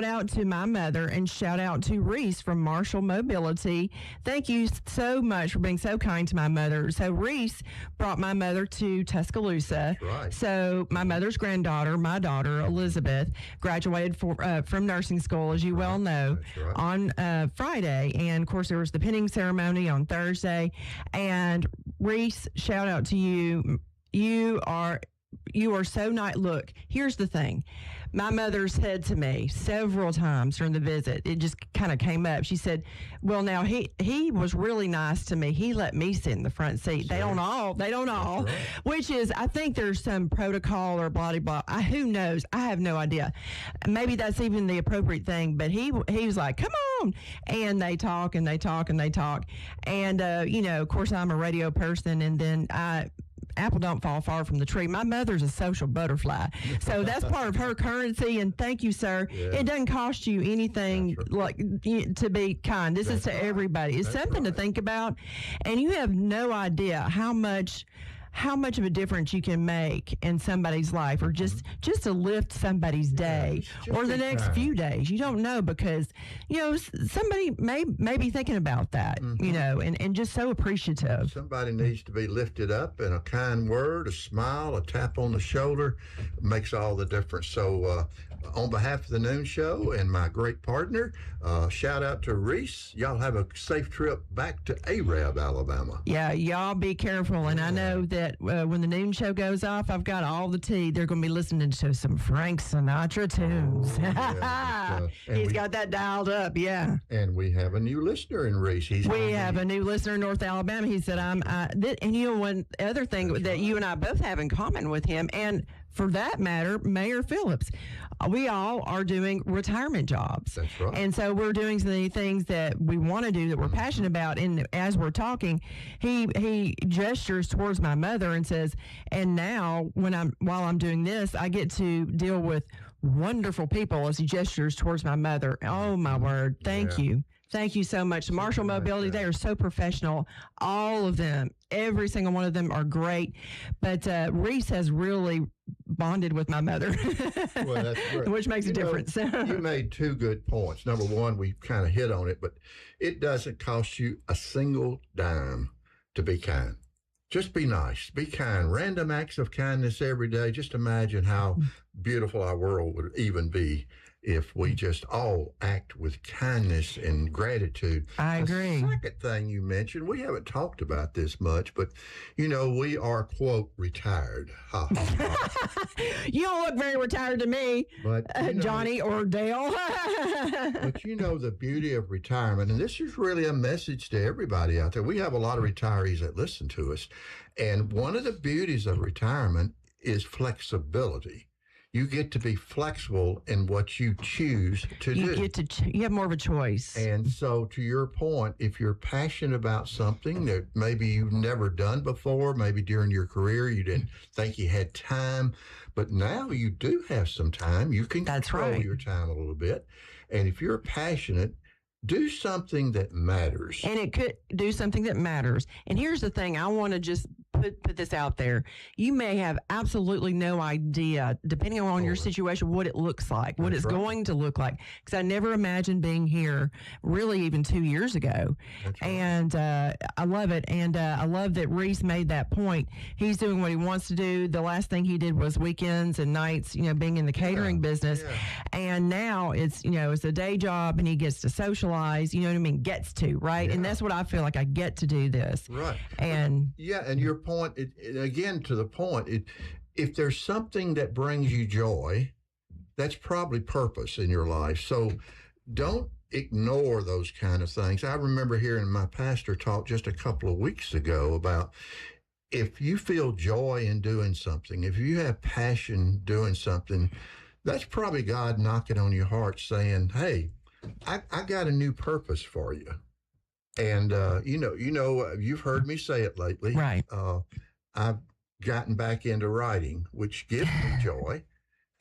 out to my mother and shout out to Reese from Marshall Mobility. Thank you so much for being so kind to my mother. So Reese brought my mother to Tuscaloosa. That's right. So my mother's granddaughter, my daughter Elizabeth, graduated from nursing school, as you well know, right. on Friday. And of course, there was the pinning ceremony on Thursday. And Reese, shout out to you. You are so nice. Look, here's the thing. My mother said to me several times during the visit, it just kind of came up. She said, well, now he was really nice to me. He let me sit in the front seat. They don't all, right. Which is, I think there's some protocol or blah, blah, blah. Who knows? I have no idea. Maybe that's even the appropriate thing, but he was like, come on. And they talk and they talk and they talk. And, of course, I'm a radio person, and then apple don't fall far from the tree. My mother's a social butterfly. So that's part of her currency. And thank you, sir. Yeah. It doesn't cost you anything to be kind. This is to everybody. It's something to think about. And you have no idea how much of a difference you can make in somebody's life, or just to lift somebody's day or the next few days. You don't know, because, somebody may be thinking about that, and just so appreciative. Somebody needs to be lifted up, and a kind word, a smile, a tap on the shoulder makes all the difference. So on behalf of the Noon Show and my great partner, shout out to Reese. Y'all have a safe trip back to Arab, Alabama. Yeah, y'all be careful. And I know that when the Noon Show goes off, I've got all the tea. They're going to be listening to some Frank Sinatra tunes. He's got that dialed up, yeah. And we have a new listener in Reese. We have a new listener in North Alabama. He said, and one other thing that you and I both have in common with him, and for that matter, Mayor Phillips, we all are doing retirement jobs. That's right. And so we're doing the things that we want to do, that we're passionate about. And as we're talking, he gestures towards my mother and says, and now while I'm doing this, I get to deal with wonderful people, as he gestures towards my mother. Oh, my word. Thank you. Thank you so much. Marshall Mobility, they are so professional. All of them, every single one of them are great. But Reese has really bonded with my mother, well, that's great. Which makes a difference. You made two good points. Number one, we kind of hit on it, but it doesn't cost you a single dime to be kind. Just be nice, be kind. Random acts of kindness every day. Just imagine how beautiful our world would even be if we just all act with kindness and gratitude. I agree. The second thing you mentioned, we haven't talked about this much, but, we are, quote, retired. Ha, ha, ha. You don't look very retired to me, but, Johnnie or Dale. But the beauty of retirement, and this is really a message to everybody out there. We have a lot of retirees that listen to us, and one of the beauties of retirement is flexibility. You get to be flexible in what you choose to do. You have more of a choice. And so, to your point, if you're passionate about something that maybe you've never done before, maybe during your career you didn't think you had time, but now you do have some time. You can control your time a little bit. And if you're passionate, do something that matters. And it could do something that matters. And here's the thing. I want to just put this out there. You may have absolutely no idea, depending on your situation, what it looks like, what it's going to look like. Because I never imagined being here really even 2 years ago. And I love it. And I love that Reese made that point. He's doing what he wants to do. The last thing he did was weekends and nights, being in the catering business. Yeah. And now it's, it's a day job, and he gets to socialize, gets to, right? Yeah. And that's what I feel like I get to do this. Right. And and your point, again, to the point, if there's something that brings you joy, that's probably purpose in your life. So don't ignore those kind of things. I remember hearing my pastor talk just a couple of weeks ago about, if you feel joy in doing something, if you have passion doing something, that's probably God knocking on your heart saying, hey, I got a new purpose for you. And, you've heard me say it lately. Right. I've gotten back into writing, which gives me joy.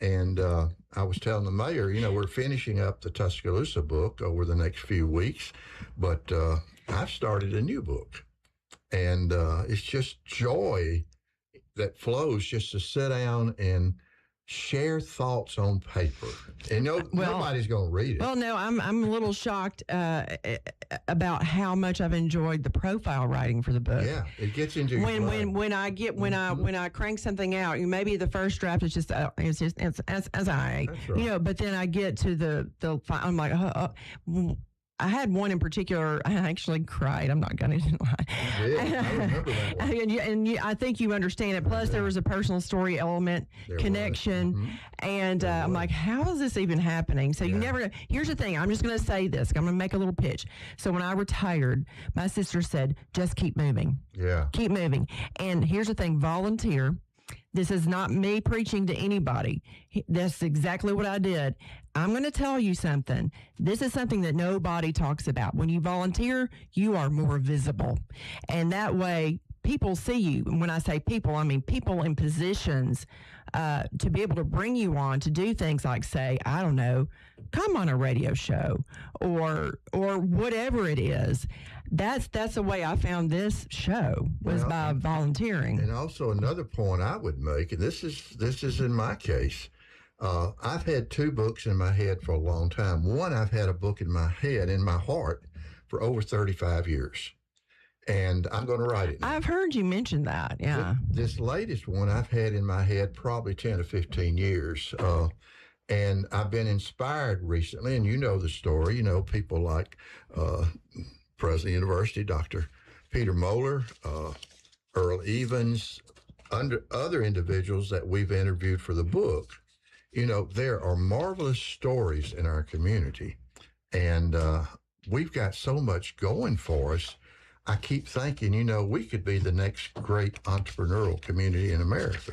And I was telling the mayor, we're finishing up the Tuscaloosa book over the next few weeks, but I've started a new book. And it's just joy that flows just to sit down and share thoughts on paper. And nobody's going to read it. Well, no, I'm a little shocked about how much I've enjoyed the profile writing for the book. Yeah, it gets into your blood. when I crank something out, maybe the first draft is just it's as I, That's right. but then I get to the I'm like, I had one in particular. I actually cried. I'm not going to lie. Yeah, I remember that one. I think you understand it. Plus, there was a personal story element, connection, and I'm like, how is this even happening? So you never. Here's the thing. I'm just going to say this. I'm going to make a little pitch. So when I retired, my sister said, "Just keep moving. Yeah, keep moving." And here's the thing: volunteer. This is not me preaching to anybody. That's exactly what I did. I'm going to tell you something. This is something that nobody talks about. When you volunteer, you are more visible. And that way, people see you. And when I say people, I mean people in positions to be able to bring you on to do things like, say, I don't know, come on a radio show or whatever it is. That's the way I found this show was by volunteering. And also another point I would make, and this is in my case, I've had two books in my head for a long time. One, I've had a book in my head, in my heart, for over 35 years. And I'm going to write it now. I've heard you mention that, yeah. This latest one I've had in my head probably 10 or 15 years. And I've been inspired recently, and you know the story, people like President of the University, Dr. Peter Moeller, Earl Evans, other individuals that we've interviewed for the book. There are marvelous stories in our community, and we've got so much going for us. I keep thinking, we could be the next great entrepreneurial community in America.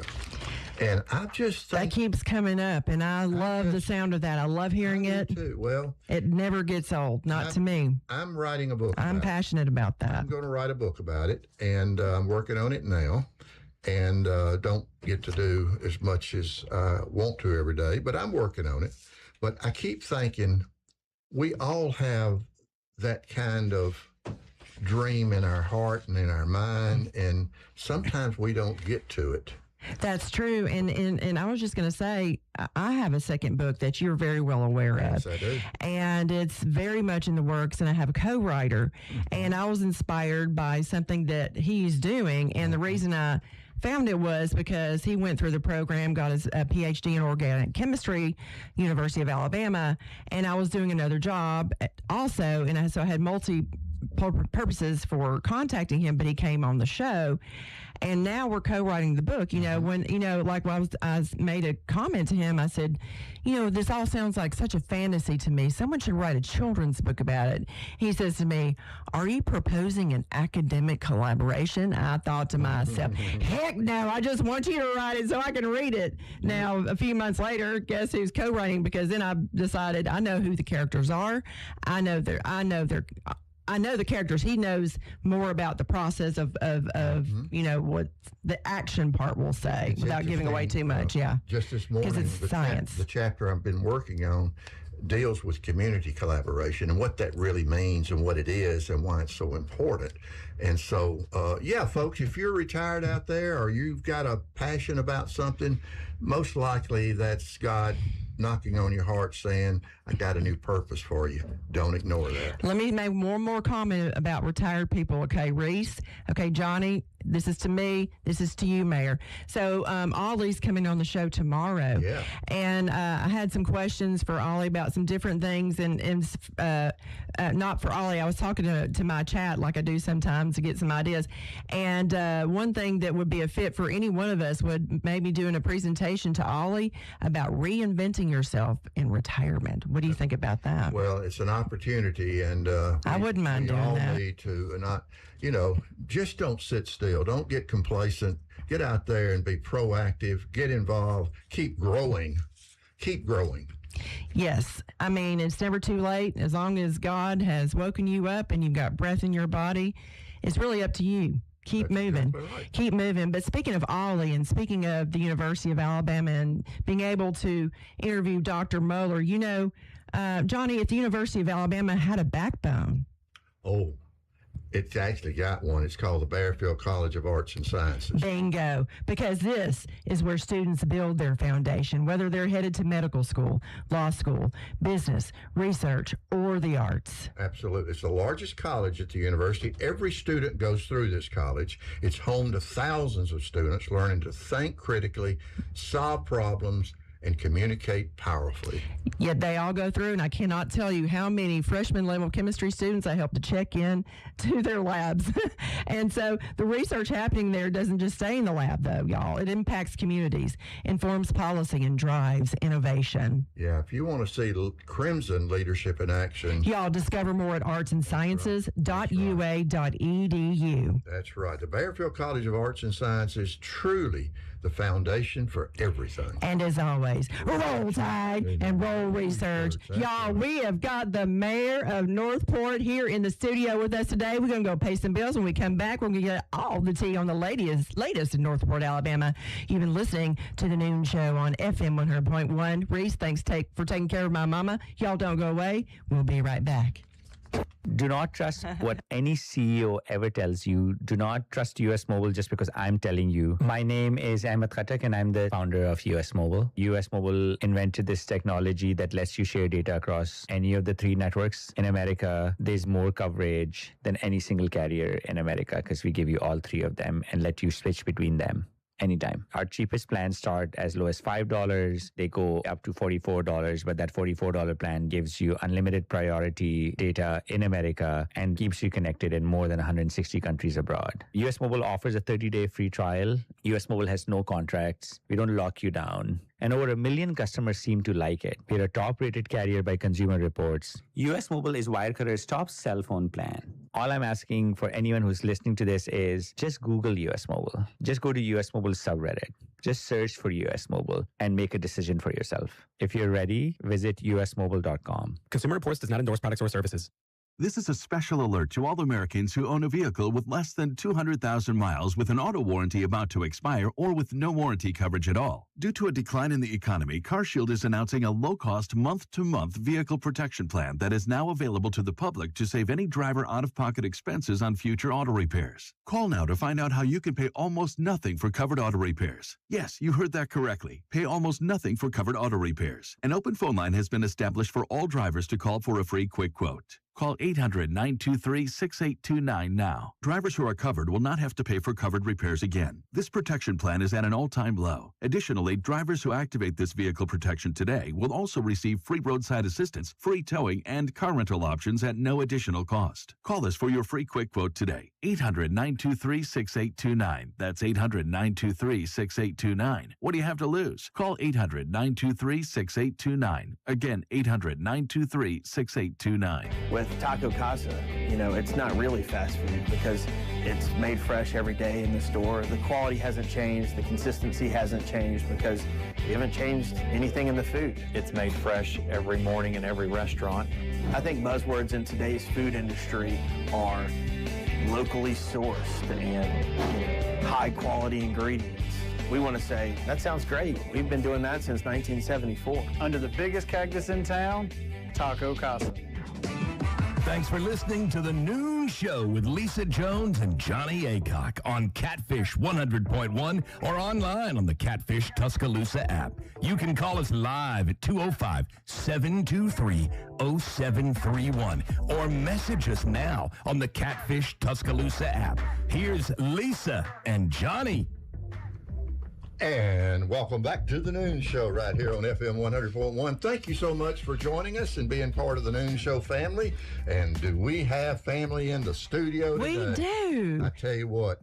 And I just think... That keeps coming up, and I love the sound of that. I love hearing it. Too. Well, it never gets old, not to me. I'm writing a book I'm passionate about that. I'm going to write a book about it, and I'm working on it now. And don't get to do as much as I want to every day, but I'm working on it. But I keep thinking we all have that kind of dream in our heart and in our mind, and sometimes we don't get to it. That's true. And I was just going to say, I have a second book that you're very well aware of. Yes, I do. And it's very much in the works, and I have a co-writer. And I was inspired by something that he's doing, and the reason I found it was because he went through the program, got his PhD in organic chemistry, University of Alabama, and I was doing another job also, and so I had purposes for contacting him, but he came on the show, and now we're co-writing the book. When I made a comment to him, I said, this all sounds like such a fantasy to me. Someone should write a children's book about it. He says to me, "Are you proposing an academic collaboration?" I thought to myself, heck no, I just want you to write it so I can read it. Now, a few months later, guess who's co-writing? Because then I decided I know who the characters are. I know the characters. He knows more about the process of what the action part will say without giving away too much. Just this morning, because it's science. The chapter I've been working on deals with community collaboration and what that really means and what it is and why it's so important. And so, folks, if you're retired out there or you've got a passion about something, most likely that's God knocking on your heart saying, I got a new purpose for you. Don't ignore that. Let me make one more comment about retired people. Okay, Reese. Okay, Johnnie. This is to me. This is to you, Mayor. So Ollie's coming on the show tomorrow. Yeah. And I had some questions for Ollie about some different things. And not for Ollie. I was talking to my chat like I do sometimes to get some ideas. And one thing that would be a fit for any one of us would maybe doing a presentation to Ollie about reinventing yourself in retirement. What do you think about that? Well, it's an opportunity, and I wouldn't mind doing that. We all need to not, just don't sit still. Don't get complacent. Get out there and be proactive. Get involved. Keep growing. Keep growing. Yes. I mean, it's never too late. As long as God has woken you up and you've got breath in your body, it's really up to you. Keep moving. Right. Keep moving. But speaking of Ollie and speaking of the University of Alabama and being able to interview Dr. Moeller, Johnnie, if the University of Alabama had a backbone. Oh, It's actually got one. It's called the Bearfield College of Arts and Sciences. Bingo. Because this is where students build their foundation, whether they're headed to medical school, law school, business, research, or the arts. Absolutely. It's the largest college at the university. Every student goes through this college. It's home to thousands of students learning to think critically, solve problems, and communicate powerfully. Yet they all go through, and I cannot tell you how many freshman level chemistry students I help to check in to their labs. And so the research happening there doesn't just stay in the lab, though, y'all. It impacts communities, informs policy, and drives innovation. Yeah, if you want to see Crimson leadership in action, y'all discover more at artsandsciences.ua.edu. That's right. The Bearfield College of Arts and Sciences, truly the foundation for everything. And as always, roll tide and roll research. Y'all, we have got the mayor of Northport here in the studio with us today. We're going to go pay some bills. When we come back, we're going to get all the tea on the latest in Northport, Alabama. You've been listening to the Noon Show on FM 100.1. Reese, thanks for taking care of my mama. Y'all don't go away. We'll be right back. Do not trust what any CEO ever tells you. Do not trust US Mobile just because I'm telling you. My name is Ahmed Khattak and I'm the founder of US Mobile. US Mobile invented this technology that lets you share data across any of the 3 networks in America. There's more coverage than any single carrier in America because we give you all 3 of them and let you switch between them anytime. Our cheapest plans start as low as $5. They go up to $44, but that $44 plan gives you unlimited priority data in America and keeps you connected in more than 160 countries abroad. US Mobile offers a 30-day free trial. US Mobile has no contracts. We don't lock you down. And over 1 million customers seem to like it. We're a top-rated carrier by Consumer Reports. US Mobile is Wirecutter's top cell phone plan. All I'm asking for anyone who's listening to this is just Google US Mobile. Just go to US Mobile subreddit. Just search for US Mobile and make a decision for yourself. If you're ready, visit usmobile.com. Consumer Reports does not endorse products or services. This is a special alert to all Americans who own a vehicle with less than 200,000 miles with an auto warranty about to expire or with no warranty coverage at all. Due to a decline in the economy, CarShield is announcing a low-cost month-to-month vehicle protection plan that is now available to the public to save any driver out-of-pocket expenses on future auto repairs. Call now to find out how you can pay almost nothing for covered auto repairs. Yes, you heard that correctly. Pay almost nothing for covered auto repairs. An open phone line has been established for all drivers to call for a free quick quote. Call 800-923-6829 now. Drivers who are covered will not have to pay for covered repairs again. This protection plan is at an all-time low. Additionally, drivers who activate this vehicle protection today will also receive free roadside assistance, free towing, and car rental options at no additional cost. Call us for your free quick quote today. 800-923-6829. That's 800-923-6829. What do you have to lose? Call 800-923-6829. Again, 800-923-6829. With Taco Casa, it's not really fast food because it's made fresh every day in the store. The quality hasn't changed. The consistency hasn't changed because we haven't changed anything in the food. It's made fresh every morning in every restaurant. I think buzzwords in today's food industry are locally sourced and high quality ingredients. We want to say, that sounds great. We've been doing that since 1974. Under the biggest cactus in town, Taco Casa. Thanks for listening to The Noon Show with Lisa Jones and Johnnie Aycock on Catfish 100.1 or online on the Catfish Tuscaloosa app. You can call us live at 205-723-0731 or message us now on the Catfish Tuscaloosa app. Here's Lisa and Johnnie. And welcome back to the Noon Show right here on FM 100.1. Thank you so much for joining us and being part of the Noon Show family. And do we have family in the studio today? We do. I tell you what,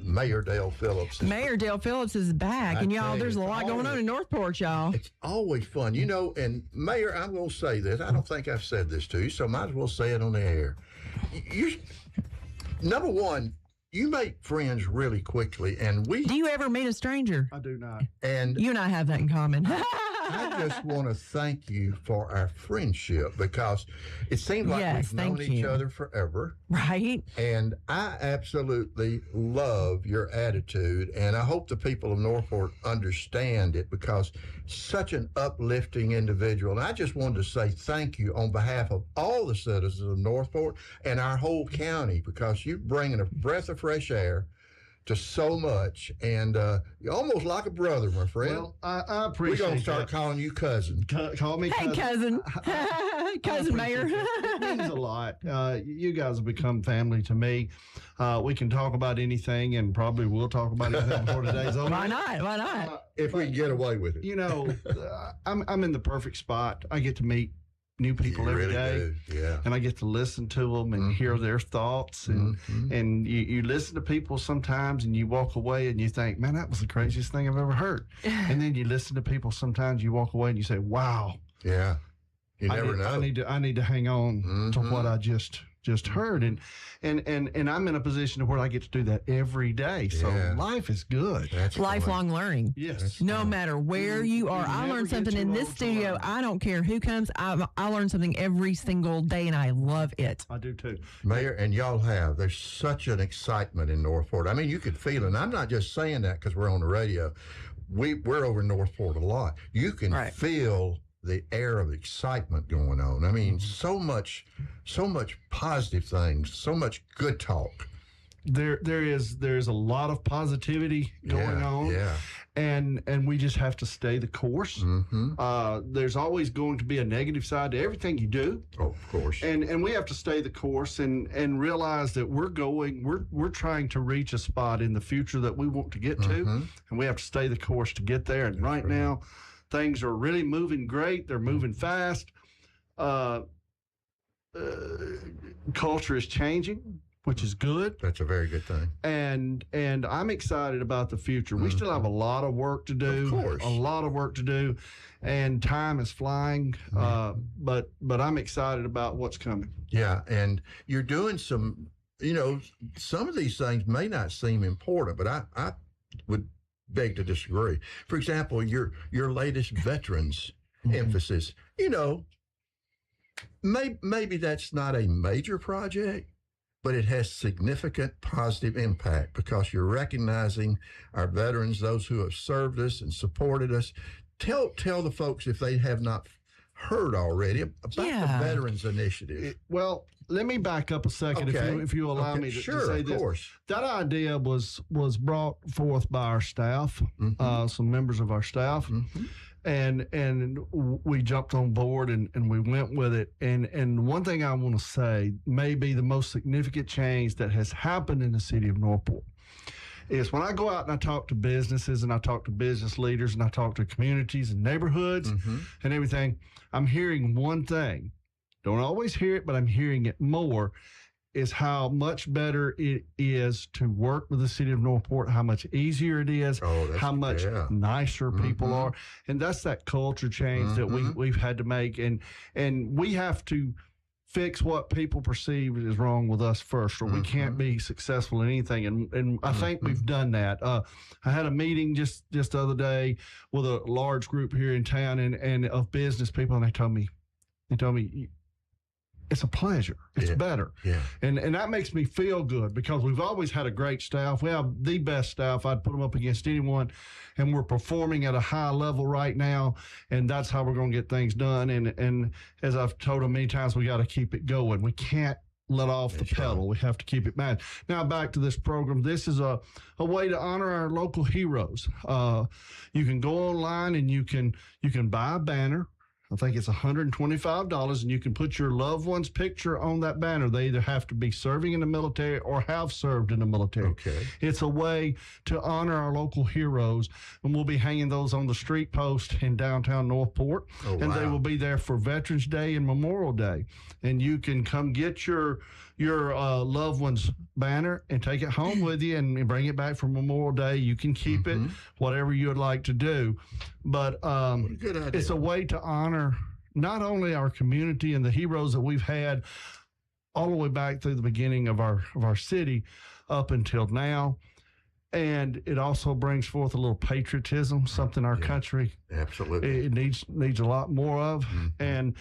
Mayor Dale Phillips. Mayor Dale Phillips is back. And y'all, there's a lot going on in Northport, y'all. It's always fun. And Mayor, I'm going to say this. I don't think I've said this to you, so might as well say it on the air. Number one, you make friends really quickly, and Do you ever meet a stranger? I do not. And you and I have that in common. I just want to thank you for our friendship because it seems like Yes, we've known thank each you. other forever. Right? And I absolutely love your attitude. And I hope the people of Northport understand it because such an uplifting individual. And I just wanted to say thank you on behalf of all the citizens of Northport and our whole county because you're bringing a breath of fresh air to so much, and you're almost like a brother, my friend. Well, I We're appreciate going to start calling you cousin. Call me Hey, cousin. Cousin Mayor. It means a lot. You guys have become family to me. We can talk about anything, and probably will talk about anything before today's over. Why not? Why not? If we can get away with it. You know, I'm in the perfect spot. I get to meet new people You every really day, do, yeah. and I get to listen to them and hear their thoughts. And and you listen to people sometimes, and you walk away and you think, man, that was the craziest thing I've ever heard. And then you listen to people sometimes, you walk away and you say, wow. Yeah. You never know. I need to hang on to what I just heard, and I'm in a position where I get to do that every day. So Yeah. life is good. That's Lifelong learning. Yes. No matter where you are. I never learn get something too in this old to studio. learn. I don't care who comes. I learn something every single day, and I love it. I do too. Mayor, and y'all have. There's such an excitement in Northport. I mean, you could feel it. And I'm not just saying that because we're on the radio. We're over in Northport a lot. You can Right. feel the air of excitement going on. I mean, so much positive things, so much good talk. There's a lot of positivity going on. Yeah. And we just have to stay the course. There's always going to be a negative side to everything you do. Oh, of course. And we have to stay the course and realize that we're trying to reach a spot in the future that we want to get to, and we have to stay the course to get there. And right now, things are really moving great. They're moving fast. Culture is changing, which is good. That's a very good thing. And I'm excited about the future. We still have a lot of work to do. Of course. A lot of work to do, and time is flying. But I'm excited about what's coming. Yeah, and you're doing some, some of these things may not seem important, but I would beg to disagree. For example, your latest veterans emphasis, maybe that's not a major project, but it has significant positive impact because you're recognizing our veterans, those who have served us and supported us. Tell the folks, if they have not heard already, about the Veterans Initiative. Well, let me back up a second, if you allow me to say this. Of course. That idea was brought forth by our staff, some members of our staff, and we jumped on board and we went with it. And one thing I want to say may be the most significant change that has happened in the city of Northport is when I go out and I talk to businesses and I talk to business leaders and I talk to communities and neighborhoods and everything, I'm hearing one thing. Don't always hear it, but I'm hearing it more, is how much better it is to work with the city of Northport, how much easier it is, how much nicer people are. And that's that culture change that we've had to make. And we have to fix what people perceive is wrong with us first, or we can't be successful in anything. And I think we've done that. I had a meeting just the other day with a large group here in town and of business people, and they told me, it's a pleasure. It's better. Yeah. And that makes me feel good because we've always had a great staff. We have the best staff. I'd put them up against anyone, and we're performing at a high level right now, and that's how we're going to get things done. And as I've told them many times, we got to keep it going. We can't let off the pedal. We have to keep it mad. Now back to this program. This is a way to honor our local heroes. You can go online and you can buy a banner. I think it's $125, and you can put your loved one's picture on that banner. They either have to be serving in the military or have served in the military. Okay. It's a way to honor our local heroes, and we'll be hanging those on the street post in downtown Northport, and they will be there for Veterans Day and Memorial Day. And you can come get your loved one's banner and take it home with you and bring it back for Memorial Day. You can keep it, whatever you would like to do. But it's a way to honor not only our community and the heroes that we've had all the way back through the beginning of our city up until now, and it also brings forth a little patriotism, something our country absolutely it needs a lot more of. And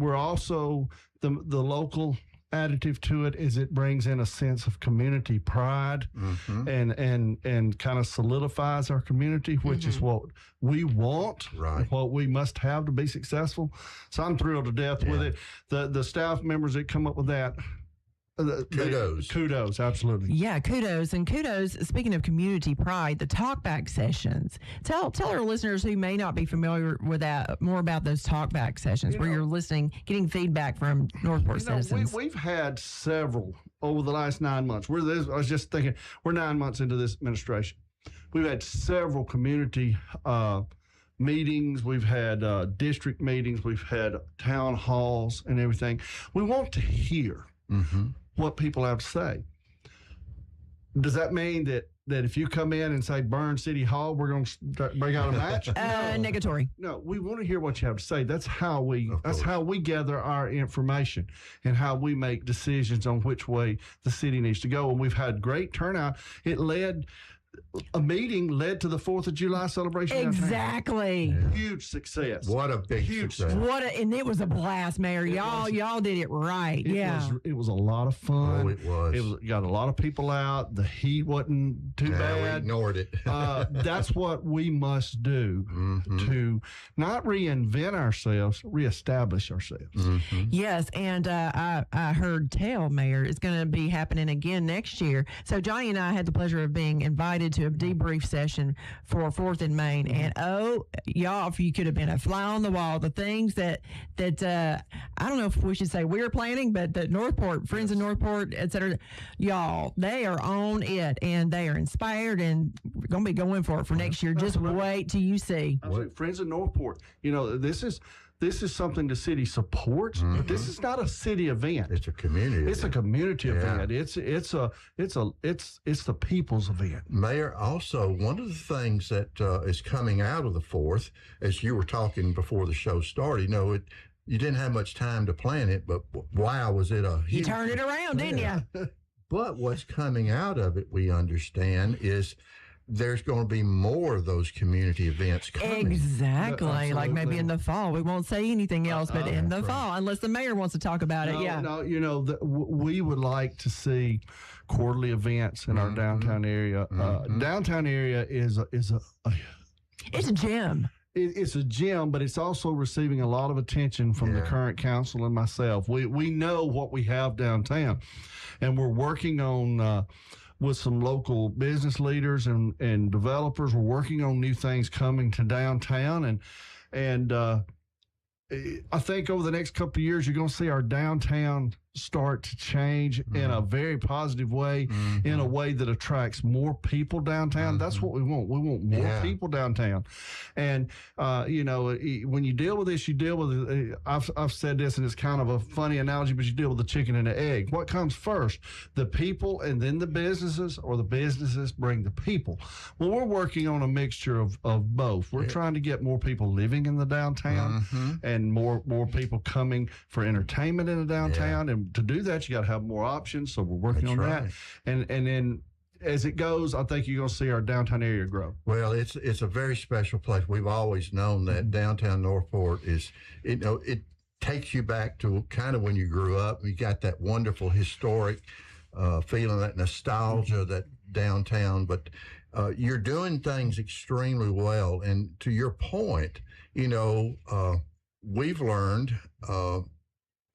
we're also the local additive to it is it brings in a sense of community pride and kind of solidifies our community, which is what we want, what we must have to be successful. So I'm thrilled to death with it. The staff members that come up with that, kudos, absolutely. Yeah, kudos. And kudos, speaking of community pride, the talkback sessions. Tell our listeners who may not be familiar with that more about those talkback sessions where you're listening, getting feedback from Northport citizens. We've had several over the last 9 months. I was just thinking, we're 9 months into this administration. We've had several community meetings. We've had district meetings. We've had town halls and everything. We want to hear what people have to say. Does that mean that if you come in and say burn City Hall, we're going to bring out a match? Negatory. No, we want to hear what you have to say. That's how we gather our information and how we make decisions on which way the city needs to go. And we've had great turnout. A meeting led to the 4th of July celebration. Exactly. Huge success. What a big success. And it was a blast, Mayor. Y'all did it right. It was a lot of fun. Oh, it was. It got a lot of people out. The heat wasn't too bad. We ignored it. That's what we must do to not reinvent ourselves, reestablish ourselves. Yes, and I heard tell, Mayor, it's going to be happening again next year. So Johnny and I had the pleasure of being invited to a debrief session for 4th and Main, and y'all, if you could have been a fly on the wall, the things that I don't know if we should say we're planning, but that Northport, Friends of Northport, et cetera, y'all, they are on it, and they are inspired, and we're going to be going for it for next year. Just wait till you see. Friends of Northport, this is something the city supports, but this is not a city event. It's a community. It's a community event. It's the people's event. Mayor, also one of the things that is coming out of the 4th, as you were talking before the show started, you didn't have much time to plan it, but wow, was it a huge... You turned it around, didn't you? But what's coming out of it, we understand, is there's going to be more of those community events coming. Exactly. Like maybe in the fall. We won't say anything else, but in the fall, unless the mayor wants to talk about it. No, we would like to see quarterly events in our downtown area. Downtown area is it's a gym. It's a gym, but it's also receiving a lot of attention from the current council and myself. We know what we have downtown, and we're working on with some local business leaders and developers. We're working on new things coming to downtown, and I think over the next couple of years, you're going to see our downtown start to change in a very positive way, in a way that attracts more people downtown. That's what we want. We want more people downtown. And, when you deal with this, you deal with, I've said this, and it's kind of a funny analogy, but you deal with the chicken and the egg. What comes first? The people and then the businesses, or the businesses bring the people? Well, we're working on a mixture of both. We're trying to get more people living in the downtown and more people coming for entertainment in the downtown. And to do that, you got to have more options. So we're working on that. And then as it goes, I think you're going to see our downtown area grow. Well, it's a very special place. We've always known that downtown Northport is, it takes you back to kind of when you grew up. You got that wonderful historic feeling, that nostalgia, that downtown. But you're doing things extremely well. And to your point, we've learned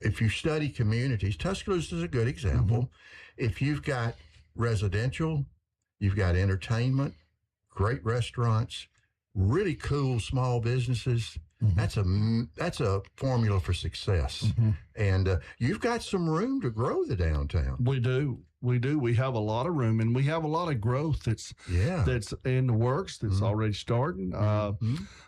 if you study communities, Tuscaloosa is a good example. If you've got residential, you've got entertainment, great restaurants, really cool small businesses, that's a formula for success. And you've got some room to grow the downtown. We do. We have a lot of room, and we have a lot of growth that's in the works, that's already starting.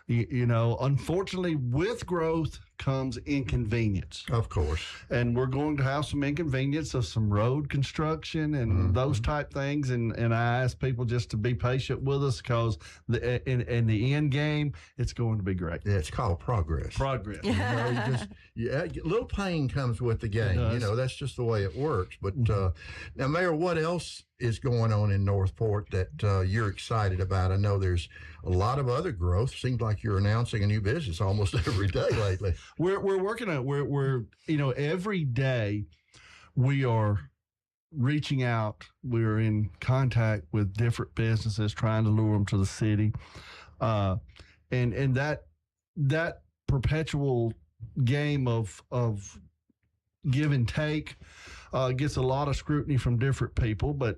Unfortunately, with growth comes inconvenience. Of course. And we're going to have some inconvenience of some road construction and those type things. And I ask people just to be patient with us, because in the end game, it's going to be great. Yeah, it's called progress. Progress. A little pain comes with the game. That's just the way it works. But now, Now, Mayor, what else is going on in Northport that you're excited about? I know there's a lot of other growth. Seems like you're announcing a new business almost every day lately. We're working on we're every day we are reaching out. We're in contact with different businesses, trying to lure them to the city, and that perpetual game of give and take gets a lot of scrutiny from different people, but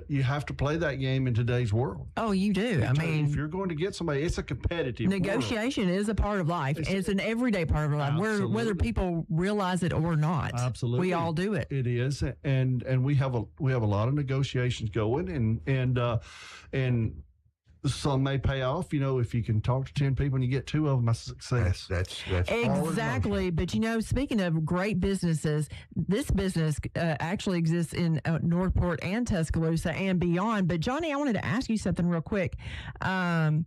you have to play that game in today's world. Oh, you do. I mean, if you're going to get somebody, it's a competitive negotiation is a part of life. It's an everyday part of life, whether people realize it or not. Absolutely, we all do it. It is, and we have a lot of negotiations going, and some may pay off. If you can talk to 10 people and you get 2 of them, that's a success. That's exactly. But speaking of great businesses, this business actually exists in Northport and Tuscaloosa and beyond. But Johnny, I wanted to ask you something real quick. Can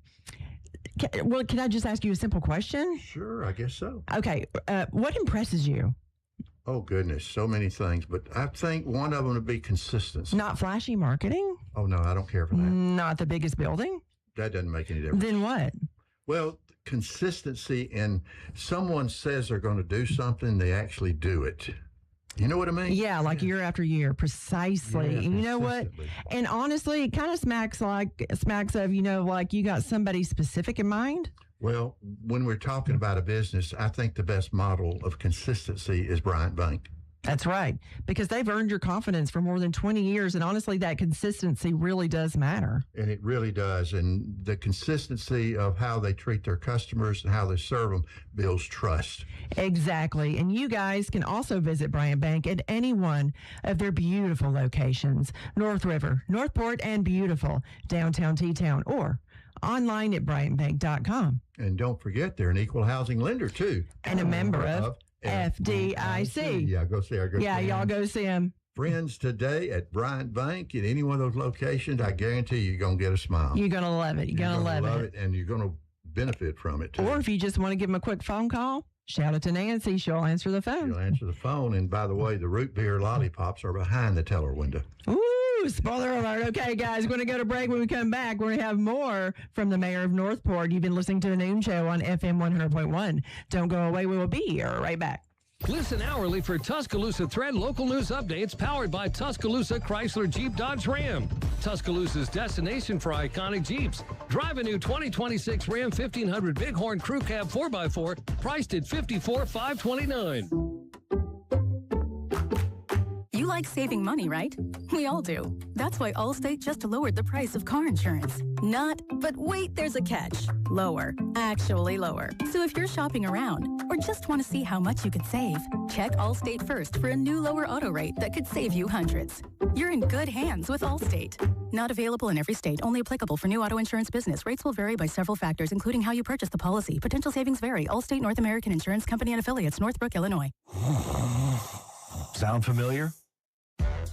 I just ask you a simple question? Sure, I guess so. Okay. What impresses you? Oh, goodness, so many things. But I think one of them would be consistency. Not flashy marketing? Oh, no, I don't care for that. Not the biggest building? That doesn't make any difference. Then what? Well, consistency, and someone says they're going to do something, they actually do it. You know what I mean? Yeah, like year after year, precisely. Yeah, and you know what? And honestly, it kind of smacks of, like you got somebody specific in mind. Well, when we're talking about a business, I think the best model of consistency is Bryant Bank. That's right, because they've earned your confidence for more than 20 years, and honestly, that consistency really does matter. And it really does, and the consistency of how they treat their customers and how they serve them builds trust. Exactly, and you guys can also visit Bryant Bank at any one of their beautiful locations, North River, Northport, and beautiful downtown T-Town, or online at bryantbank.com. And don't forget, they're an equal housing lender, too. And a member of FDIC. Yeah, go see her. Y'all go see them. Friends today at Bryant Bank in any one of those locations, I guarantee you're going to get a smile. You're going to love it. You're going to love it. And you're going to benefit from it, too. Or if you just want to give them a quick phone call, shout it to Nancy. She'll answer the phone. She'll answer the phone. And by the way, the root beer lollipops are behind the teller window. Ooh, spoiler alert. Okay, guys, we're going to go to break. When we come back, we're going to have more from the mayor of Northport. You've been listening to The Noon Show on FM 100.1. Don't go away. We will be here right back. Listen hourly for Tuscaloosa Thread local news updates powered by Tuscaloosa Chrysler Jeep Dodge Ram. Tuscaloosa's destination for iconic Jeeps. Drive a new 2026 Ram 1500 Bighorn Crew Cab 4x4 priced at $54,529. You like saving money, right? We all do. That's why Allstate just lowered the price of car insurance. Not, but wait, there's a catch. Lower. Actually lower. So if you're shopping around or just want to see how much you could save, check Allstate first for a new lower auto rate that could save you hundreds. You're in good hands with Allstate. Not available in every state. Only applicable for new auto insurance business. Rates will vary by several factors, including how you purchase the policy. Potential savings vary. Allstate North American Insurance Company and Affiliates, Northbrook, Illinois. Sound familiar?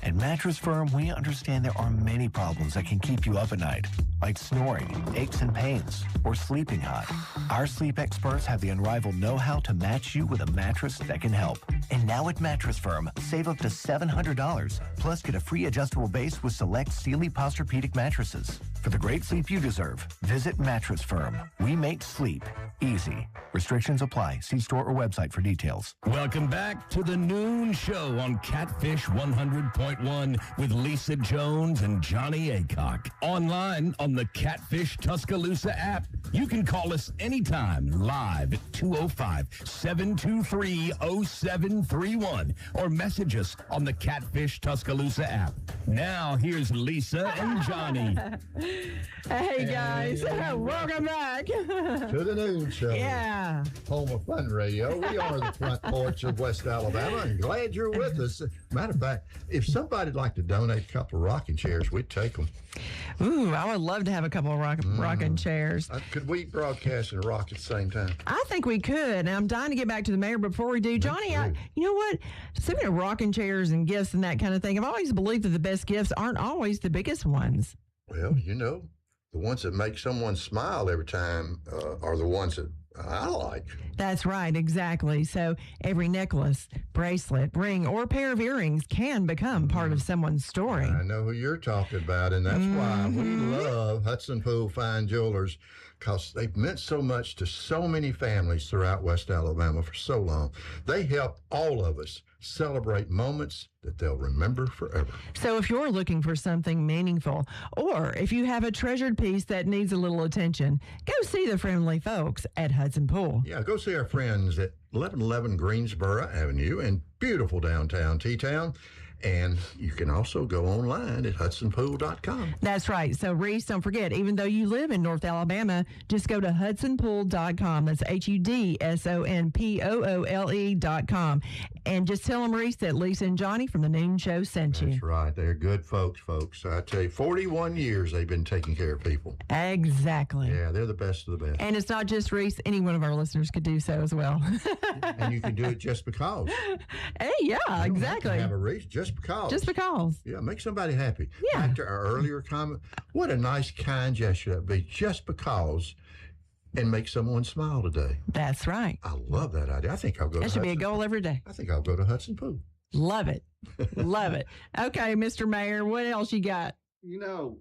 At Mattress Firm, we understand there are many problems that can keep you up at night, like snoring, aches and pains, or sleeping hot. Our sleep experts have the unrivaled know-how to match you with a mattress that can help. And now at Mattress Firm, save up to $700, plus get a free adjustable base with select Sealy Posturepedic mattresses. For the great sleep you deserve, visit Mattress Firm. We make sleep easy. Restrictions apply. See store or website for details. Welcome back to the Noon Show on Catfish 100.1 with Lisa Jones and Johnnie Aycock. Online on the Catfish Tuscaloosa app. You can call us anytime live at 205-723-0731 or message us on the Catfish Tuscaloosa app. Now, here's Lisa and Johnnie. Hey, guys. Welcome back. To the Noon Show. Yeah. Home of Fun Radio. We are the front porch of West Alabama, and glad you're with us. Matter of fact, if somebody'd like to donate a couple of rocking chairs, we'd take them. Ooh, I would love to have a couple of rocking chairs. Could we broadcast and rock at the same time? I think we could. And I'm dying to get back to the mayor before we do. Johnny, you know what? Speaking of rocking chairs and gifts and that kind of thing, I've always believed that the best gifts aren't always the biggest ones. Well, the ones that make someone smile every time are the ones that I like. That's right, exactly. So every necklace, bracelet, ring, or pair of earrings can become part of someone's story. I know who you're talking about, and that's why we love Hudson Pool Fine Jewelers, because they've meant so much to so many families throughout West Alabama for so long. They help all of us celebrate moments that they'll remember forever. So if you're looking for something meaningful, or if you have a treasured piece that needs a little attention, go see the friendly folks at Hudson Pool. Yeah, go see our friends at 1111 Greensboro Avenue in beautiful downtown T-Town. And you can also go online at hudsonpool.com. That's right. So, Reese, don't forget, even though you live in North Alabama, just go to hudsonpool.com. That's HUDSONPOOLE.com. And just tell them, Reese, that Lisa and Johnny from the Noon Show sent you. That's right. They're good folks. I tell you, 41 years they've been taking care of people. Exactly. Yeah, they're the best of the best. And it's not just Reese. Any one of our listeners could do so as well. And you can do it just because. Hey, yeah, exactly. You have a Reese just because. Just because. Yeah, make somebody happy. Yeah. Back to our earlier comment, what a nice, kind gesture that'd be, just because, and make someone smile today. That's right. I love that idea. I think I'll go to That should be a Hudson. goal every day. I think I'll go to Hudson Pool. Love it. Love it. Okay, Mr. Mayor, what else you got? You know,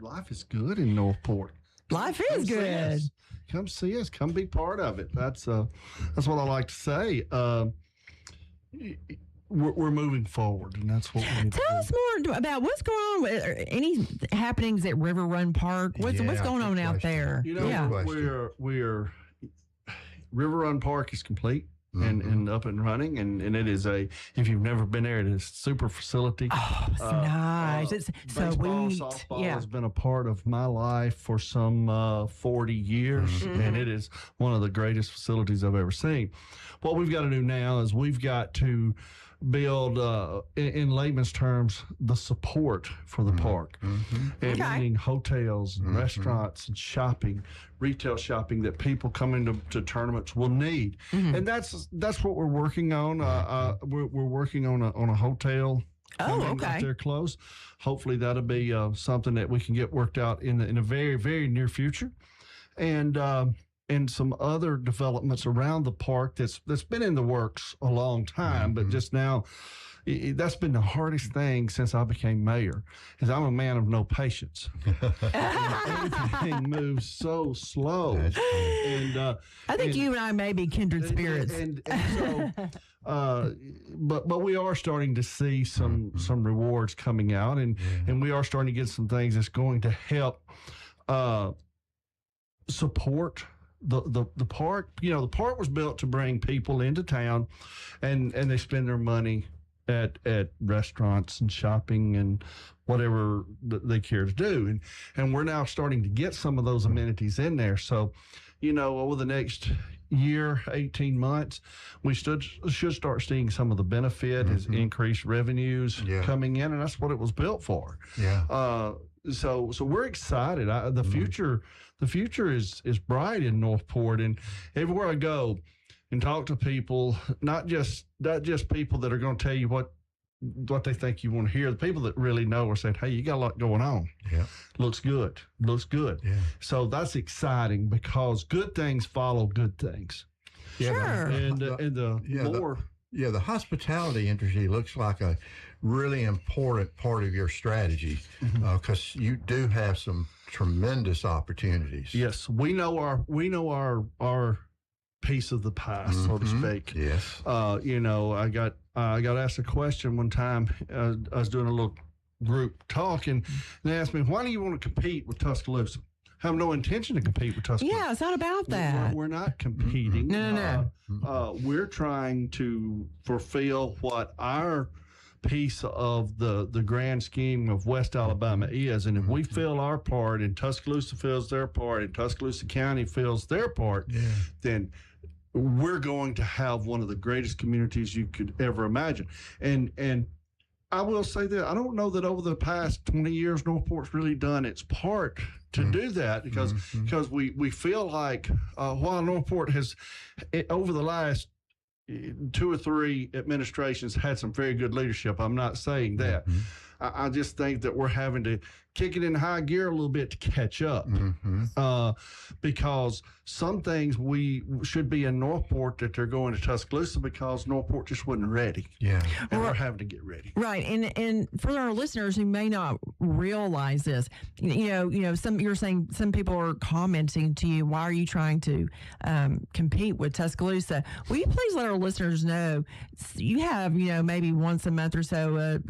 life is good in Northport. Life is good. Come see us. Come be part of it. That's what I like to say. We're moving forward, and that's what we need Tell us more about what's going on with any happenings at River Run Park. What's going on out there? You know, we're River Run Park is complete. And up and running, and it is if you've never been there, it is a super facility. Oh, it's nice. It's so sweet. Softball has been a part of my life for some 40 years, and it is one of the greatest facilities I've ever seen. What we've got to do now is we've got to build, in layman's terms, the support for the park. And meaning hotels, and restaurants, and shopping, retail shopping that people coming to tournaments will need. And that's what we're working on. We're working on a hotel. Oh, okay. Out there close. Hopefully that'll be something that we can get worked out in a very, very near future. And some other developments around the park that's been in the works a long time, but just now, that's been the hardest thing since I became mayor, is I'm a man of no patience. Everything moves so slow. And I think you and I may be kindred spirits. And so, but we are starting to see some rewards coming out, and we are starting to get some things that's going to help support the park. You know, the park was built to bring people into town, and they spend their money at restaurants and shopping and whatever they care to do. And we're now starting to get some of those amenities in there. So, you know, over the next year, 18 months, we should start seeing some of the benefit as increased revenues coming in, and that's what it was built for. So we're excited. The future is bright in Northport, and everywhere I go and talk to people, not just people that are going to tell you what they think you want to hear. The people that really know are saying, "Hey, you got a lot going on. Looks good. So that's exciting, because good things follow good things. Sure. The hospitality industry looks like a really important part of your strategy, because you do have some tremendous opportunities. Yes, we know our piece of the pie, so to speak. Yes. You know, I got asked a question one time. I was doing a little group talk, and they asked me, "Why do you want to compete with Tuscaloosa?" I have no intention to compete with Tuscaloosa. Yeah, it's not about that. We're not competing. No. We're trying to fulfill what our piece of the grand scheme of West Alabama is. And if we fill our part, and Tuscaloosa fills their part, and Tuscaloosa County fills their part, then we're going to have one of the greatest communities you could ever imagine. And I will say that I don't know that over the past 20 years, Northport's really done its part to do that, because we feel like while Northport has, over the last 2 or 3 administrations, had some very good leadership. I'm not saying that. I just think that we're having to kick it in high gear a little bit to catch up, because some things we should be in Northport that they're going to Tuscaloosa because Northport just wasn't ready. Yeah, and we're having to get ready. Right, and for our listeners who may not realize this, you're saying some people are commenting to you, why are you trying to compete with Tuscaloosa? Will you please let our listeners know you have maybe once a month or so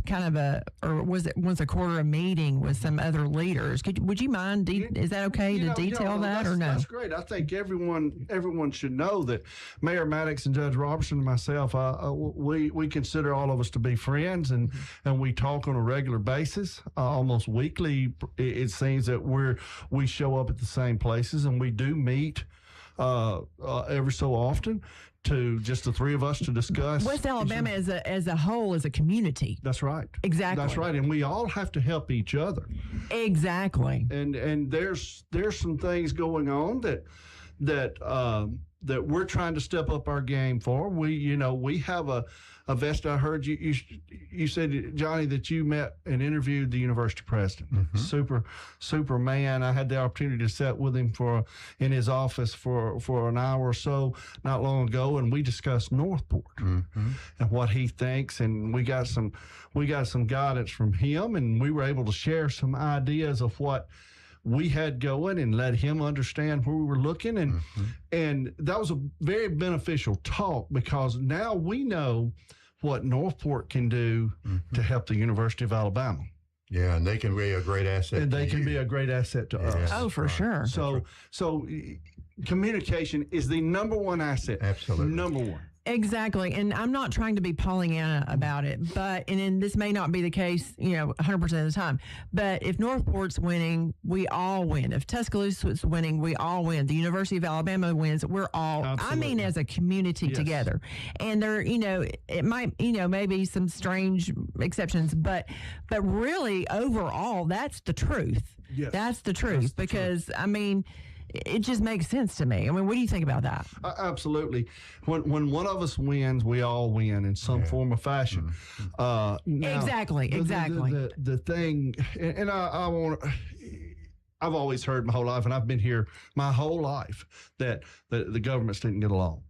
or was it once a quarter a meeting with some other leaders? Would you mind? Is that okay to detail that or no? That's great. I think everyone should know that Mayor Maddox and Judge Robertson and myself, we consider all of us to be friends, and we talk on a regular basis, almost weekly. It seems that we show up at the same places, and we do meet every so often. To just the three of us to discuss West Alabama as a whole, as a community. That's right. Exactly. That's right, and we all have to help each other. Exactly. And there's some things going on that we're trying to step up our game for. We have a vest. I heard you said, Johnny, that you met and interviewed the university president. Super man. I had the opportunity to sit with him in his office for an hour or so not long ago, and we discussed Northport and what he thinks, and we got some guidance from him, and we were able to share some ideas of what we had going and let him understand where we were looking, and that was a very beneficial talk, because now we know what Northport can do to help the University of Alabama. Yeah, and they can be a great asset. And they can be a great asset to us. Oh, for sure. So communication is the number one asset. Absolutely. Number one. Exactly. And I'm not trying to be Pollyanna about it, and this may not be the case, 100% of the time, but if Northport's winning, we all win. If Tuscaloosa's winning, we all win. The University of Alabama wins, we're all, Absolutely. as a community together. And there, it might, maybe some strange exceptions, but really overall, that's the truth. Yes. That's the truth, because, it just makes sense to me. What do you think about that? Absolutely. When one of us wins, we all win in some form or fashion. Now, exactly. The thing, and I've always heard my whole life, and I've been here my whole life, that the governments didn't get along.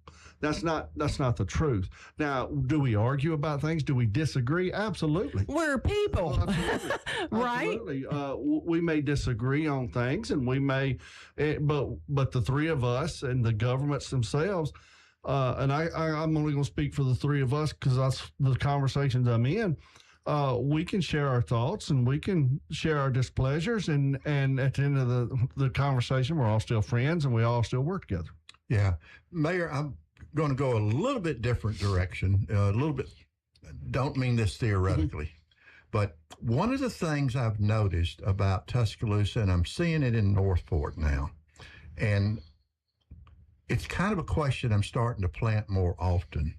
That's not the truth. Now, do we argue about things? Do we disagree? Absolutely. We're people. Absolutely. Right? Absolutely. We may disagree on things, and we may, but the three of us and the governments themselves, and I'm only going to speak for the three of us because that's the conversations I'm in. We can share our thoughts and we can share our displeasures, and at the end of the conversation, we're all still friends and we all still work together. Yeah. Mayor, I'm going to go a little bit different direction, a little bit, don't mean this theoretically, but one of the things I've noticed about Tuscaloosa, and I'm seeing it in Northport now, and it's kind of a question I'm starting to plant more often.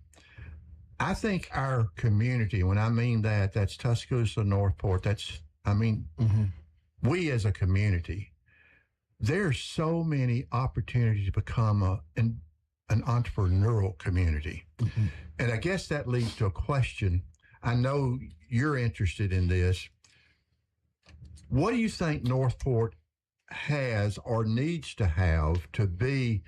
I think our community, when I mean that's Tuscaloosa, Northport, we as a community, there's so many opportunities to become an entrepreneurial community. And I guess that leads to a question. I know you're interested in this. What do you think Northport has or needs to have to be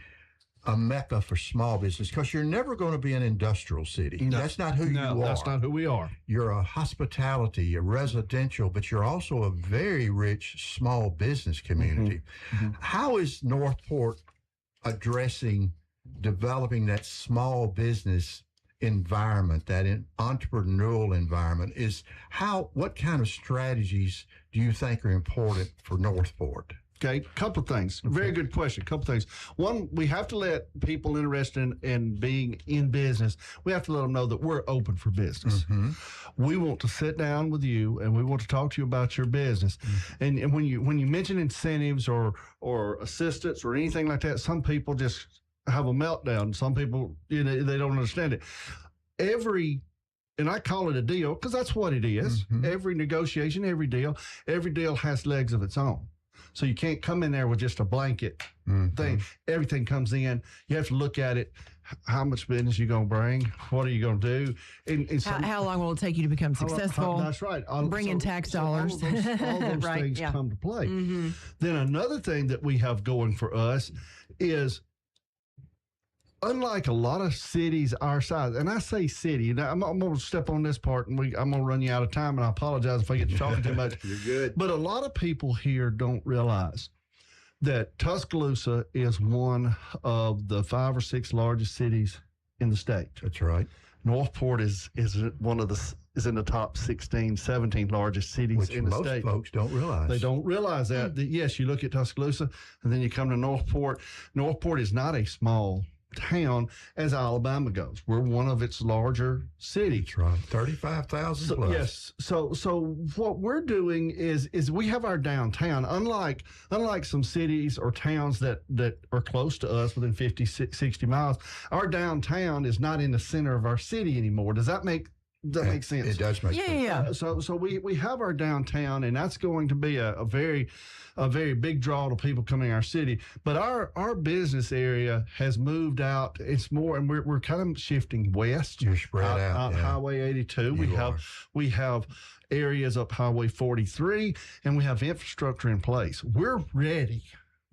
a mecca for small business? Because you're never going to be an industrial city. No, that's not who you are. That's not who we are. You're a hospitality, a residential, but you're also a very rich small business community. How is Northport addressing developing that small business environment, that entrepreneurial environment? What kind of strategies do you think are important for Northport? Okay, couple of things. Very good question. Couple of things. One, we have to let people interested in being in business, we have to let them know that we're open for business. We want to sit down with you and we want to talk to you about your business. And when you mention incentives or assistance or anything like that, some people just have a meltdown. Some people, they don't understand it. And I call it a deal because that's what it is. Every negotiation, every deal has legs of its own. So you can't come in there with just a blanket thing. Everything comes in. You have to look at it. How much business you going to bring? What are you going to do? And how long will it take you to become successful? That's right. Bring in tax dollars. All those right, things come to play. Then another thing that we have going for us is, unlike a lot of cities our size, and I say city, now I'm going to step on this part, and I'm going to run you out of time, and I apologize if I get to talking too much. You're good. But a lot of people here don't realize that Tuscaloosa is one of the 5 or 6 largest cities in the state. That's right. Northport is in the top 16, 17 largest cities in the state. Most folks don't realize. They don't realize that. Yes, you look at Tuscaloosa, and then you come to Northport. Northport is not a small town as Alabama goes. We're one of its larger cities. That's right. 35,000 plus. Yes. So what we're doing is we have our downtown. Unlike some cities or towns that are close to us within 50, 60 miles, our downtown is not in the center of our city anymore. Does that make sense? It does make sense. Yeah. So we have our downtown, and that's going to be a very big draw to people coming to our city. But our business area has moved out. It's more, and we're kind of shifting west. You're spread out. Highway 82. We have areas up Highway 43, and we have infrastructure in place. We're ready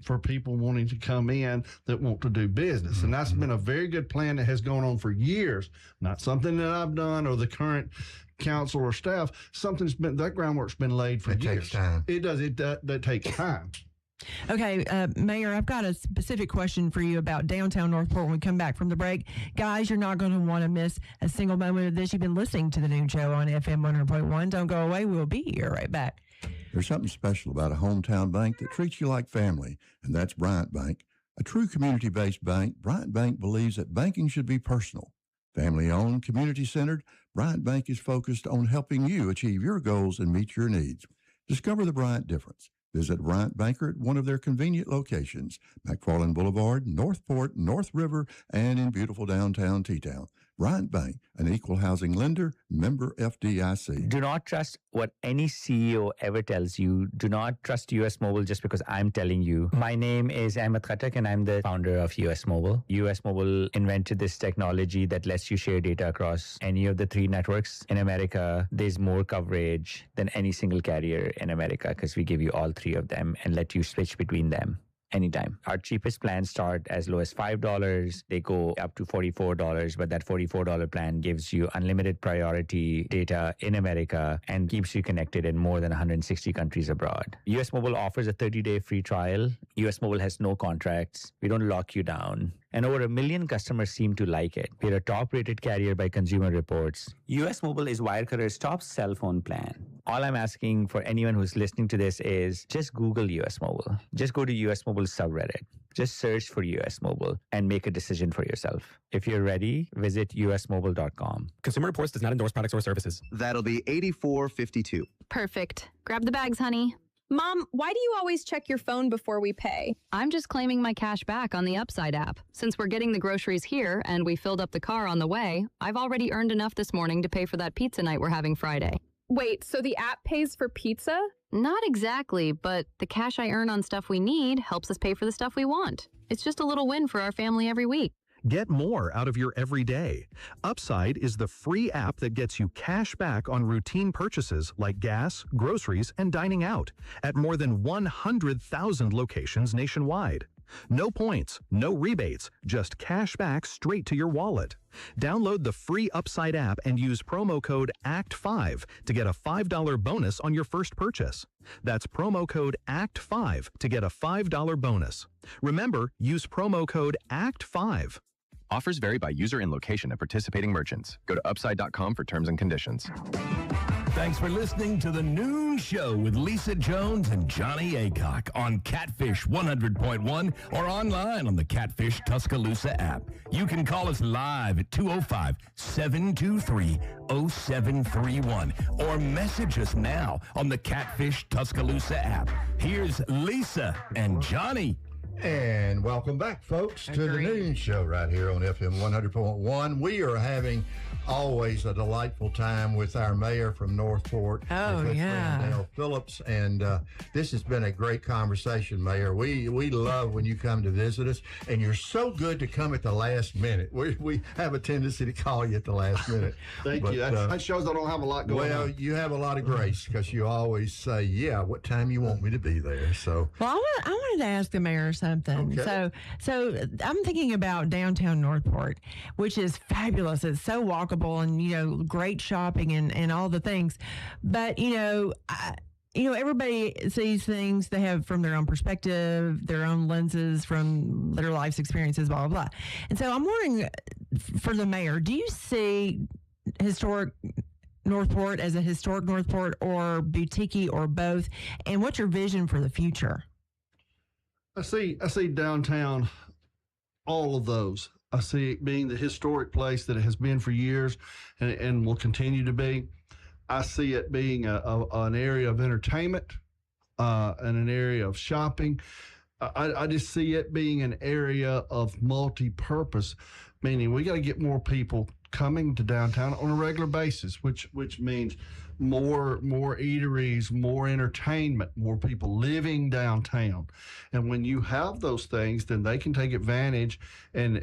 for people wanting to come in that want to do business. And that's been a very good plan that has gone on for years. Not something that I've done or the current council or staff. That groundwork's been laid for years. It takes time. It does. That takes time. Okay, Mayor, I've got a specific question for you about downtown Northport when we come back from the break. Guys, you're not going to want to miss a single moment of this. You've been listening to the noon show on FM 100.1. Don't go away. We'll be here right back. There's something special about a hometown bank that treats you like family, and that's Bryant Bank. A true community-based bank, Bryant Bank believes that banking should be personal. Family-owned, community-centered, Bryant Bank is focused on helping you achieve your goals and meet your needs. Discover the Bryant difference. Visit Bryant Banker at one of their convenient locations, McFarland Boulevard, Northport, North River, and in beautiful downtown T-Town. Bryant Bank, an equal housing lender, member FDIC. Do not trust what any CEO ever tells you. Do not trust US Mobile just because I'm telling you. My name is Ahmed Khattak, and I'm the founder of US Mobile. US Mobile invented this technology that lets you share data across any of the 3 networks in America. There's more coverage than any single carrier in America because we give you all 3 of them and let you switch between them anytime. Our cheapest plans start as low as $5. They go up to $44, but that $44 plan gives you unlimited priority data in America and keeps you connected in more than 160 countries abroad. US Mobile offers a 30-day free trial. US Mobile has no contracts. We don't lock you down. And over 1 million customers seem to like it. We're a top-rated carrier by Consumer Reports. US Mobile is Wirecutters' top cell phone plan. All I'm asking for anyone who's listening to this is just Google US Mobile. Just go to US Mobile subreddit. Just search for US Mobile and make a decision for yourself. If you're ready, visit usmobile.com. Consumer Reports does not endorse products or services. That'll be $84.52. Perfect. Grab the bags, honey. Mom, why do you always check your phone before we pay? I'm just claiming my cash back on the Upside app. Since we're getting the groceries here and we filled up the car on the way, I've already earned enough this morning to pay for that pizza night we're having Friday. Wait, so the app pays for pizza? Not exactly, but the cash I earn on stuff we need helps us pay for the stuff we want. It's just a little win for our family every week. Get more out of your everyday. Upside is the free app that gets you cash back on routine purchases like gas, groceries, and dining out at more than 100,000 locations nationwide. No points, no rebates, just cash back straight to your wallet. Download the free Upside app and use promo code ACT5 to get a $5 bonus on your first purchase. That's promo code ACT5 to get a $5 bonus. Remember, use promo code ACT5. Offers vary by user and location at participating merchants. Go to upside.com for terms and conditions. Thanks for listening to The Noon Show with Lisa Jones and Johnnie Aycock on Catfish 100.1 or online on the Catfish Tuscaloosa app. You can call us live at 205-723-0731 or message us now on the Catfish Tuscaloosa app. Here's Lisa and Johnnie. And welcome back, folks, to the Noon Show right here on FM 100.1. We are having always a delightful time with our mayor from Northport. Oh, yeah. Phillips, and this has been a great conversation, Mayor. We love when you come to visit us, and you're so good to come at the last minute. We have a tendency to call you at the last minute. Thank you. That shows I don't have a lot going on. Well, you have a lot of grace because you always say, yeah, what time you want me to be there. So, well, I wanted to ask the mayor something. Okay. So I'm thinking about downtown Northport, which is fabulous. It's so walkable and, great shopping and all the things. But, everybody sees things they have from their own perspective, their own lenses from their life's experiences, blah, blah, blah. And so I'm wondering, for the mayor, do you see historic Northport as a historic Northport or boutique or both? And what's your vision for the future? I see downtown, all of those. I see it being the historic place that it has been for years and will continue to be. I see it being an area of entertainment and an area of shopping. I just see it being an area of multi-purpose, meaning we got to get more people coming to downtown on a regular basis, which means more eateries, more entertainment, more people living downtown. And when you have those things, then they can take advantage, and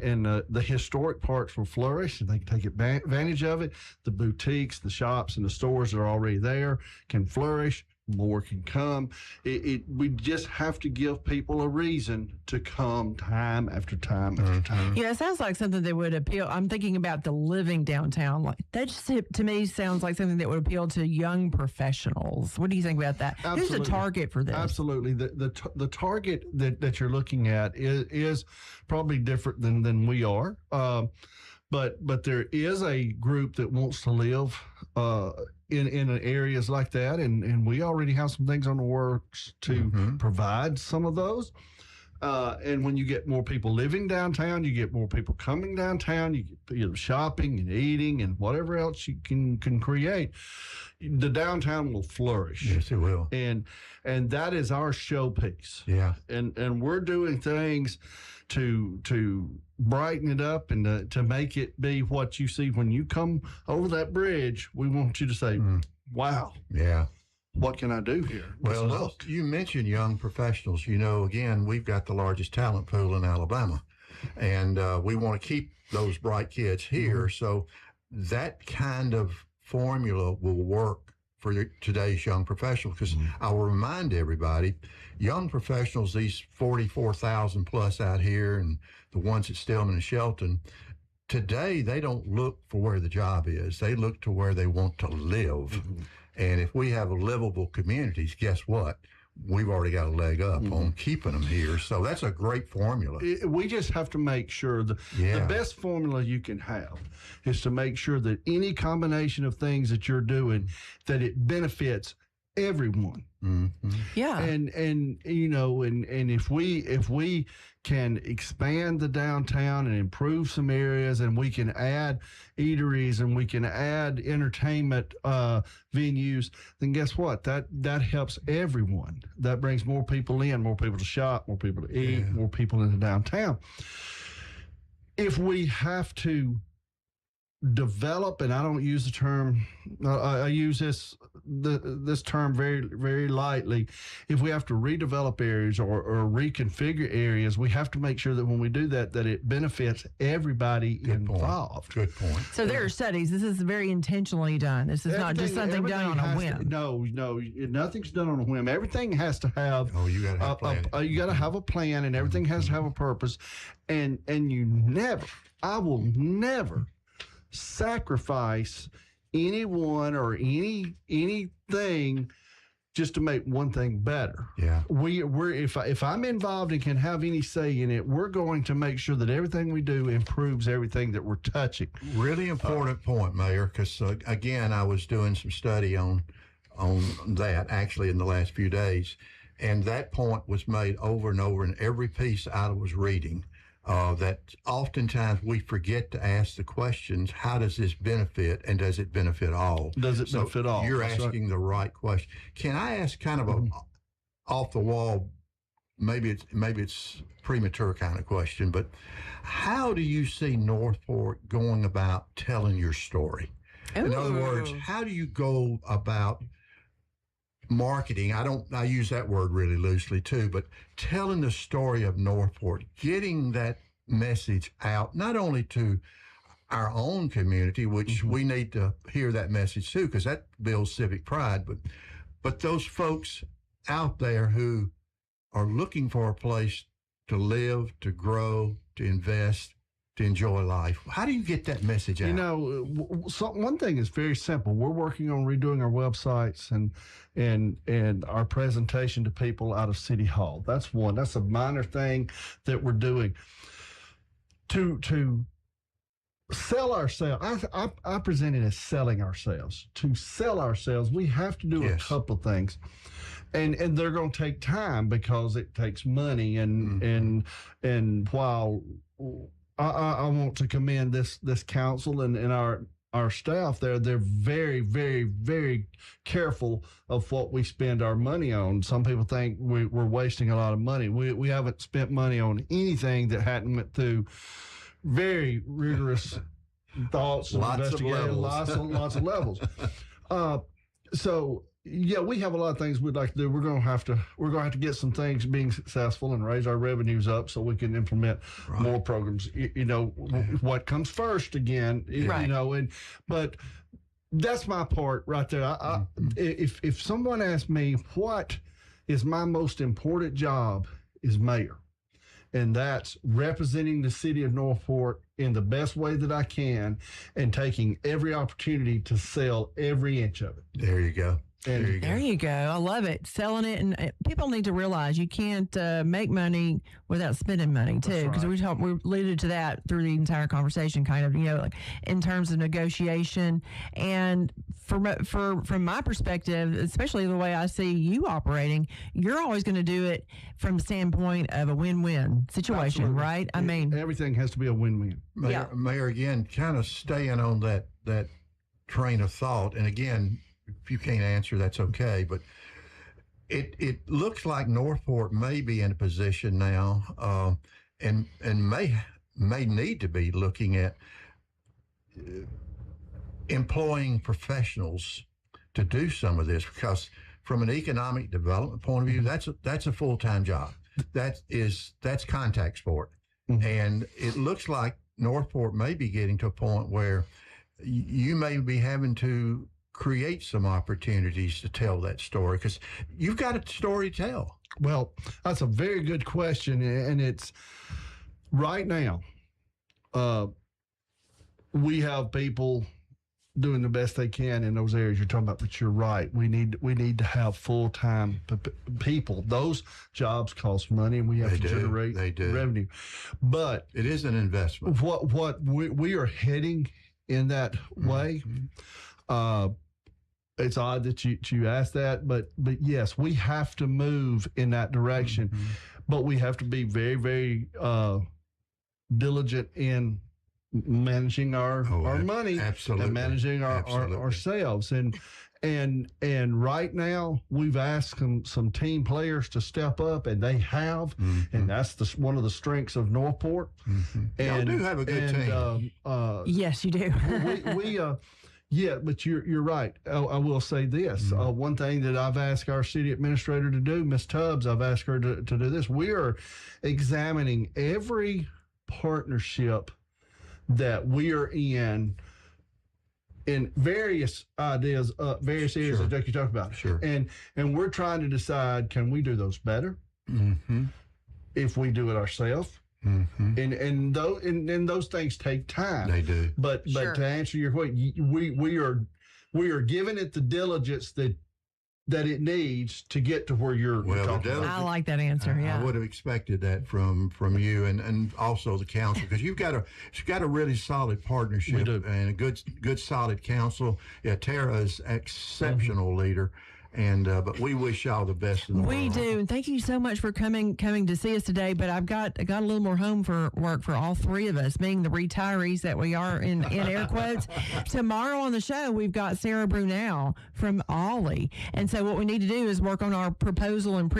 the historic parts will flourish, and they can take advantage of it. The boutiques, the shops, and the stores that are already there can flourish. More can come. We just have to give people a reason to come time after time after time. Yeah, it sounds like something that would appeal. I'm thinking about the living downtown. Like that just to me sounds like something that would appeal to young professionals. What do you think about that? Absolutely. Who's the target for this? Absolutely. The target that you're looking at is probably different than we are. But there is a group that wants to live in areas like that, and we already have some things on the works to provide some of those. And when you get more people living downtown, you get more people coming downtown, you get shopping and eating and whatever else you can create. The downtown will flourish. Yes, it will. And that is our showpiece. Yeah. And we're doing things to brighten it up and to make it be what you see when you come over that bridge. We want you to say, wow. Yeah. What can I do here? Well, you mentioned young professionals. Again, we've got the largest talent pool in Alabama, and we want to keep those bright kids here. So that kind of formula will work for today's young professionals, because I will remind everybody, young professionals, these 44,000 plus out here and the ones at Stillman and Shelton, today they don't look for where the job is. They look to where they want to live. And if we have livable communities, guess what? We've already got a leg up on keeping them here. So that's a great formula. We just have to make sure the best formula you can have is to make sure that any combination of things that you're doing, that it benefits everyone. Yeah. And if we can expand the downtown and improve some areas, and we can add eateries and we can add entertainment venues, then guess what? That helps everyone. That brings more people in, more people to shop, more people to eat, more people into downtown. If we have to develop, and I don't use the term, I use this term very, very lightly. If we have to redevelop areas or reconfigure areas, we have to make sure that when we do that it benefits everybody involved. Good point. So there are studies. This is very intentionally done. This is not just something done on a whim. No, nothing's done on a whim. Everything has to have. You got to have a plan. You got to have a plan, and everything has to have a purpose. And I will never sacrifice anyone or anything just to make one thing better. Yeah. If I'm involved and can have any say in it, we're going to make sure that everything we do improves everything that we're touching. Really important point, Mayor, because again, I was doing some study on that actually in the last few days, and that point was made over and over in every piece I was reading. That oftentimes we forget to ask the questions, how does this benefit, and does it benefit all? Does it benefit all? You're asking the right question. Can I ask kind of a off-the-wall maybe it's premature kind of question, but how do you see Northport going about telling your story? In other words, how do you go about marketing? I use that word really loosely too, but telling the story of Northport, getting that message out, not only to our own community, which we need to hear that message too, because that builds civic pride, but those folks out there who are looking for a place to live, to grow, to invest, to enjoy life. How do you get that message out? You know, one thing is very simple. We're working on redoing our websites and our presentation to people out of City Hall. That's one. That's a minor thing that we're doing. To sell ourselves, I present it as selling ourselves. To sell ourselves, we have to do a couple of things. And they're going to take time because it takes money. And while I want to commend this council and our staff there, they're very, very, very careful of what we spend our money on. Some people think we're wasting a lot of money. We haven't spent money on anything that hadn't went through very rigorous thoughts and investigations, lots of levels. So yeah, we have a lot of things we'd like to do. We're going to have to get some things being successful and raise our revenues up so we can implement more programs. You know, what comes first again, you know, but that's my part right there. If someone asks me what is my most important job, is mayor. And that's representing the city of Northport in the best way that I can and taking every opportunity to sell every inch of it. There you go. There you go. I love it. Selling it. And people need to realize you can't make money without spending money, too. Because we alluded to that through the entire conversation, kind of, you know, like in terms of negotiation. And from my perspective, especially the way I see you operating, you're always going to do it from the standpoint of a win-win situation, Absolutely. Right? I mean, everything has to be a win-win. Mayor, again, kind of staying on that train of thought. And again, if you can't answer, that's okay. But it looks like Northport may be in a position now, and may need to be looking at employing professionals to do some of this, because from an economic development point of view, that's a full-time job. That's contact sport, and it looks like Northport may be getting to a point where you may be having to create some opportunities to tell that story, because you've got a story to tell. Well, that's a very good question, and it's right now. We have people doing the best they can in those areas you're talking about, but you're right. We need to have full-time people. Those jobs cost money, and we have to generate revenue. But it is an investment. What we are heading in that way. It's odd that you asked that, but yes, we have to move in that direction. But we have to be very, very diligent in managing our money, absolutely, and managing ourselves. And right now we've asked some team players to step up, and they have, and that's one of the strengths of Northport. And you do have a good team. Yes, you do. Yeah, but you're right. I will say this. One thing that I've asked our city administrator to do, Ms. Tubbs, I've asked her to do this. We are examining every partnership that we are in various ideas, various areas that you talk about. Sure. And we're trying to decide, can we do those better if we do it ourselves? And those things take time. They do. But to answer your question, we are giving it the diligence that it needs to get to where you're talking about. I like that answer. Yeah, I would have expected that from you and also the council, because you've got a really solid partnership and a good solid council. Yeah, Tara is exceptional leader. And but we wish y'all the best in the world. We do, and thank you so much for coming to see us today. But I got a little more home for work for all three of us, being the retirees that we are in air quotes. Tomorrow on the show, we've got Sarah Brunel from Ollie, and so what we need to do is work on our proposal and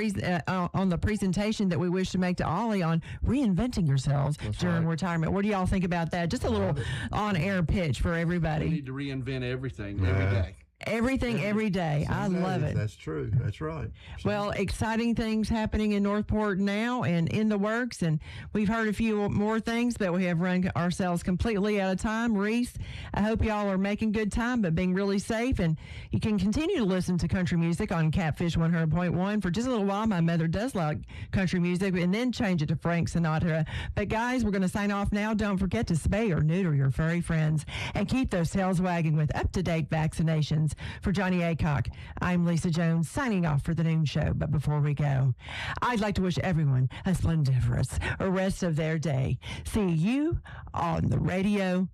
on the presentation that we wish to make to Ollie on reinventing yourselves during retirement. What do y'all think about that? Just a little on-air pitch for everybody. We need to reinvent everything every day. Everything every day. I love it. That's true. That's right. Well, exciting things happening in Northport now and in the works. And we've heard a few more things, but we have run ourselves completely out of time. Reese, I hope y'all are making good time, but being really safe. And you can continue to listen to country music on Catfish 100.1 for just a little while. My mother does like country music, and then change it to Frank Sinatra. But guys, we're going to sign off now. Don't forget to spay or neuter your furry friends and keep those tails wagging with up-to-date vaccinations. For Johnnie Aycock, I'm Lisa Jones signing off for the Noon Show. But before we go, I'd like to wish everyone a splendiferous rest of their day. See you on the radio